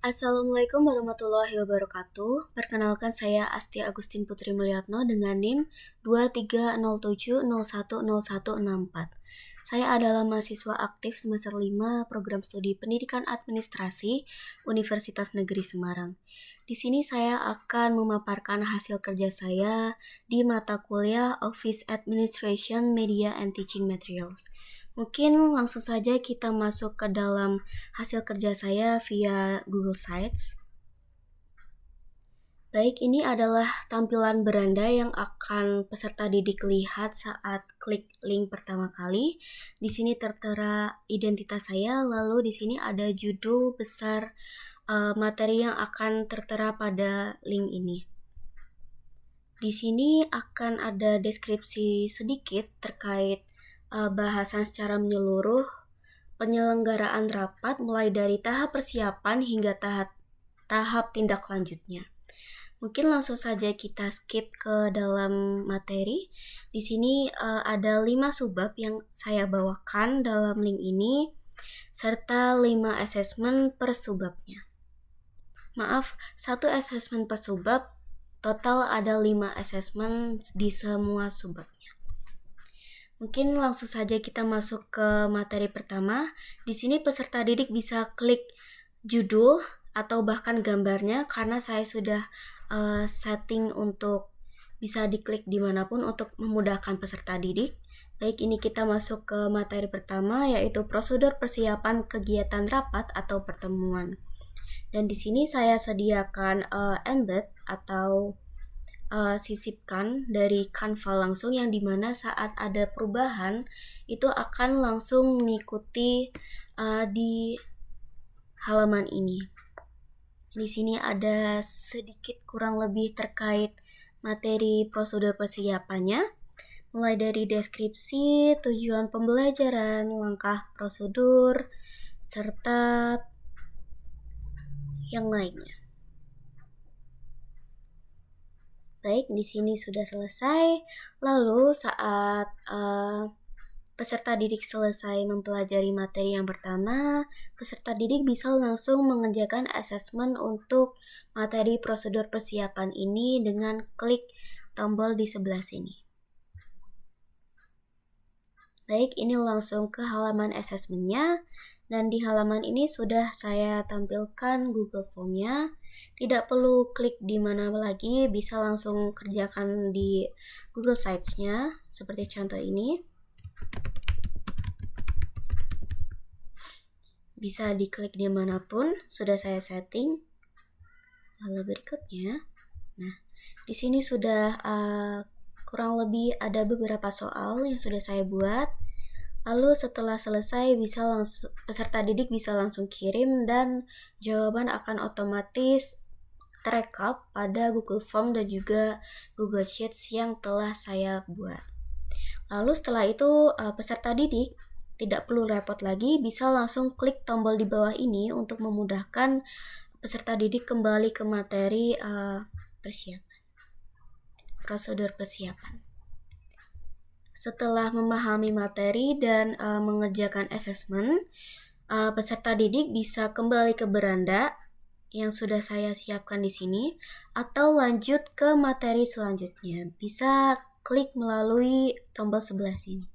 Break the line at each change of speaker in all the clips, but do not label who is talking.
Assalamualaikum warahmatullahi wabarakatuh. Perkenalkan saya Astia Agustin Putri Mulyatno dengan NIM 2307010164. Saya adalah mahasiswa aktif semester 5 Program Studi Pendidikan Administrasi Universitas Negeri Semarang. Di sini saya akan memaparkan hasil kerja saya di mata kuliah Office Administration Media and Teaching Materials. Mungkin langsung saja kita masuk ke dalam hasil kerja saya via Google Sites. Baik, ini adalah tampilan beranda yang akan peserta didik lihat saat klik link pertama kali. Di sini tertera identitas saya, lalu di sini ada judul besar materi yang akan tertera pada link ini. Di sini akan ada deskripsi sedikit terkait bahasan secara menyeluruh, penyelenggaraan rapat mulai dari tahap persiapan hingga tahap tindak lanjutnya. Mungkin langsung saja kita skip ke dalam materi. Di sini ada 5 subbab yang saya bawakan dalam link ini, serta 5 assessment per subbabnya. Maaf, 1 assessment per subbab, total ada 5 assessment di semua subbabnya. Mungkin langsung saja kita masuk ke materi pertama. Di sini peserta didik bisa klik judul atau bahkan gambarnya karena saya sudah setting untuk bisa diklik dimanapun untuk memudahkan peserta didik. Baik, ini kita masuk ke materi pertama, yaitu prosedur persiapan kegiatan rapat atau pertemuan. Dan di sini saya sediakan embed atau sisipkan dari Canva langsung, yang dimana saat ada perubahan itu akan langsung mengikuti di halaman ini. Di sini ada sedikit kurang lebih terkait materi prosedur persiapannya, mulai dari deskripsi, tujuan pembelajaran, langkah prosedur, serta yang lainnya. Baik, di sini sudah selesai. Lalu saat peserta didik selesai mempelajari materi yang pertama, peserta didik bisa langsung mengerjakan assessment untuk materi prosedur persiapan ini dengan klik tombol di sebelah sini. Baik, ini langsung ke halaman assessment-nya, dan di halaman ini sudah saya tampilkan Google Form-nya. Tidak perlu klik di mana lagi, bisa langsung kerjakan di Google Sites-nya, seperti contoh ini. Bisa diklik dimanapun, sudah saya setting. Lalu berikutnya, nah di sini sudah kurang lebih ada beberapa soal yang sudah saya buat. Lalu setelah selesai peserta didik bisa langsung kirim dan jawaban akan otomatis terekap pada Google Form dan juga Google Sheets yang telah saya buat. Lalu setelah itu peserta didik tidak perlu repot lagi, bisa langsung klik tombol di bawah ini untuk memudahkan peserta didik kembali ke materi prosedur persiapan. Setelah memahami materi dan mengerjakan assessment, peserta didik bisa kembali ke beranda yang sudah saya siapkan di sini, atau lanjut ke materi selanjutnya. Bisa klik melalui tombol sebelah sini.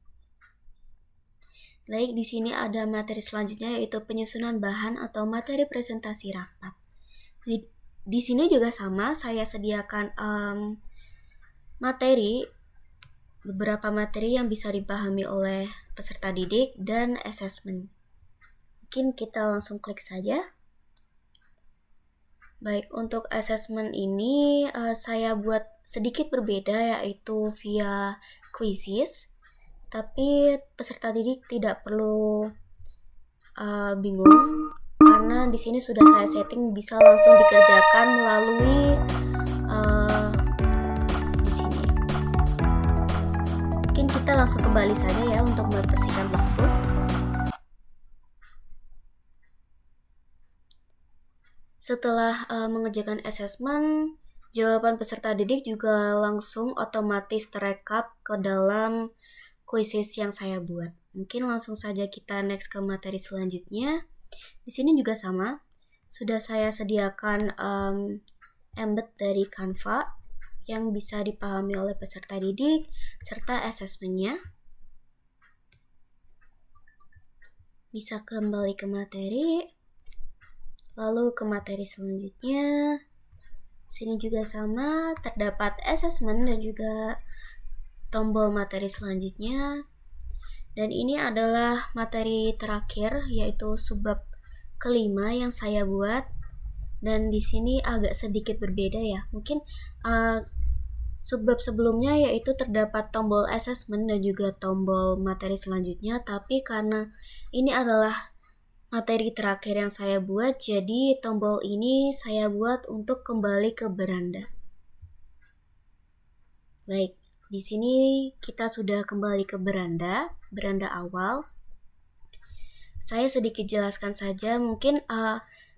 Baik, di sini ada materi selanjutnya, yaitu penyusunan bahan atau materi presentasi rapat. Di sini juga sama, saya sediakan beberapa materi yang bisa dipahami oleh peserta didik dan assessment. Mungkin kita langsung klik saja. Baik, untuk assessment ini saya buat sedikit berbeda, yaitu via quizzes. Tapi peserta didik tidak perlu bingung, karena di sini sudah saya setting bisa langsung dikerjakan melalui di sini. Mungkin kita langsung kembali saja ya untuk mempersingkat waktu. Setelah mengerjakan assessment, jawaban peserta didik juga langsung otomatis terekap ke dalam quizzes yang saya buat. Mungkin langsung saja kita next ke materi selanjutnya. Di sini juga sama, sudah saya sediakan embed dari Canva yang bisa dipahami oleh peserta didik serta asesmennya. Bisa kembali ke materi, lalu ke materi selanjutnya. Sini juga sama, terdapat asesmen dan juga tombol materi selanjutnya. Dan ini adalah materi terakhir, yaitu subbab kelima yang saya buat. Dan di sini agak sedikit berbeda ya. Mungkin subbab sebelumnya yaitu terdapat tombol asesmen dan juga tombol materi selanjutnya. Tapi karena ini adalah materi terakhir yang saya buat, jadi tombol ini saya buat untuk kembali ke beranda. Baik, di sini kita sudah kembali ke beranda awal. Saya sedikit jelaskan saja, mungkin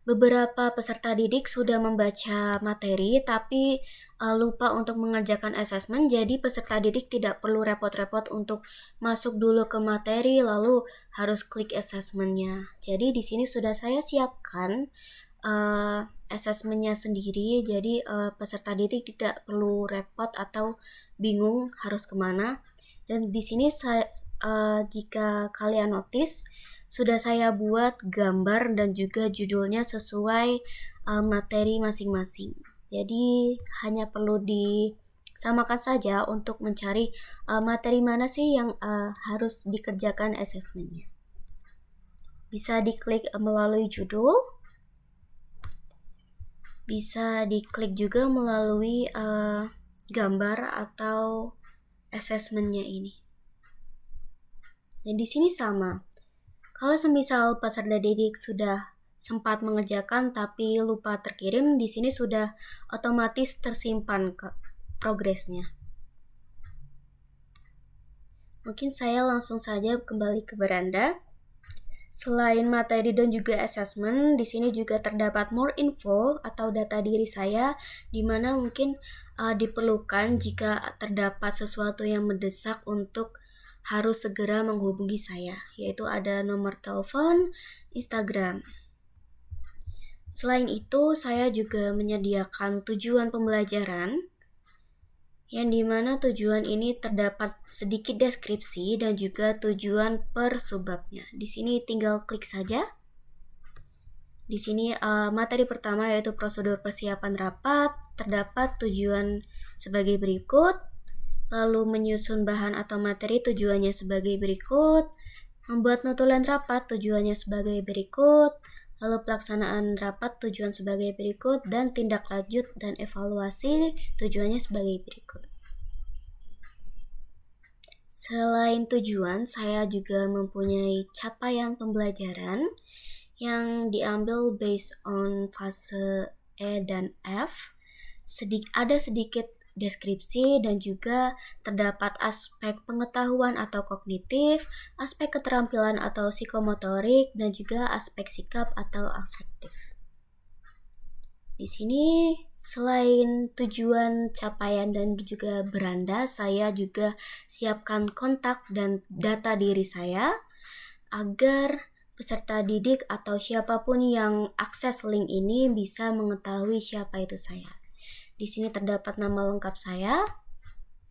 beberapa peserta didik sudah membaca materi tapi lupa untuk mengerjakan asesmen, jadi peserta didik tidak perlu repot-repot untuk masuk dulu ke materi lalu harus klik asesmennya. Jadi di sini sudah saya siapkan asesmennya sendiri, jadi peserta didik tidak perlu repot atau bingung harus kemana. Dan di sini saya, jika kalian notice, sudah saya buat gambar dan juga judulnya sesuai materi masing-masing. Jadi hanya perlu disamakan saja untuk mencari materi mana sih yang harus dikerjakan asesmennya. Bisa diklik melalui judul, bisa diklik juga melalui gambar atau asesmennya ini. Dan di sini sama. Kalau semisal peserta didik sudah sempat mengerjakan tapi lupa terkirim, di sini sudah otomatis tersimpan ke progresnya. Mungkin saya langsung saja kembali ke beranda. Selain materi dan juga asesmen, di sini juga terdapat more info atau data diri saya, di mana mungkin diperlukan jika terdapat sesuatu yang mendesak untuk harus segera menghubungi saya, yaitu ada nomor telepon, Instagram. Selain itu, saya juga menyediakan tujuan pembelajaran, yang dimana tujuan ini terdapat sedikit deskripsi dan juga tujuan per subbabnya. Di sini tinggal klik saja. Di sini materi pertama yaitu prosedur persiapan rapat, terdapat tujuan sebagai berikut. Lalu menyusun bahan atau materi tujuannya sebagai berikut, membuat notulen rapat tujuannya sebagai berikut, lalu pelaksanaan rapat tujuan sebagai berikut, dan tindak lanjut dan evaluasi tujuannya sebagai berikut. Selain tujuan, saya juga mempunyai capaian pembelajaran yang diambil based on fase E dan F. Ada sedikit deskripsi dan juga terdapat aspek pengetahuan atau kognitif, aspek keterampilan atau psikomotorik, dan juga aspek sikap atau afektif. Di sini selain tujuan, capaian, dan juga beranda, saya juga siapkan kontak dan data diri saya agar peserta didik atau siapapun yang akses link ini bisa mengetahui siapa itu saya. Di sini terdapat nama lengkap saya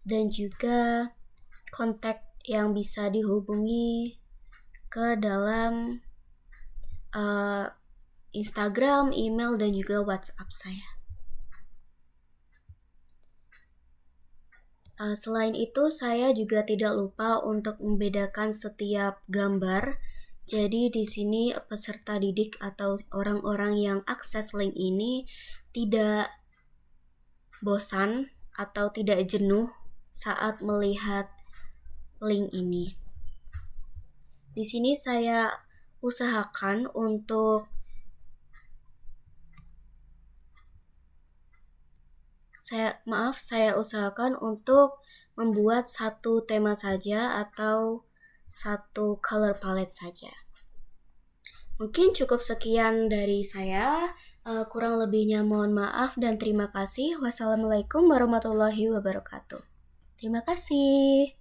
dan juga kontak yang bisa dihubungi ke dalam Instagram, email, dan juga WhatsApp saya. Selain itu, saya juga tidak lupa untuk membedakan setiap gambar. Jadi di sini peserta didik atau orang-orang yang akses link ini tidak bosan atau tidak jenuh saat melihat link ini. Di sini saya usahakan untuk membuat satu tema saja atau satu color palette saja. Mungkin cukup sekian dari saya. Kurang lebihnya mohon maaf dan terima kasih. Wassalamualaikum warahmatullahi wabarakatuh. Terima kasih.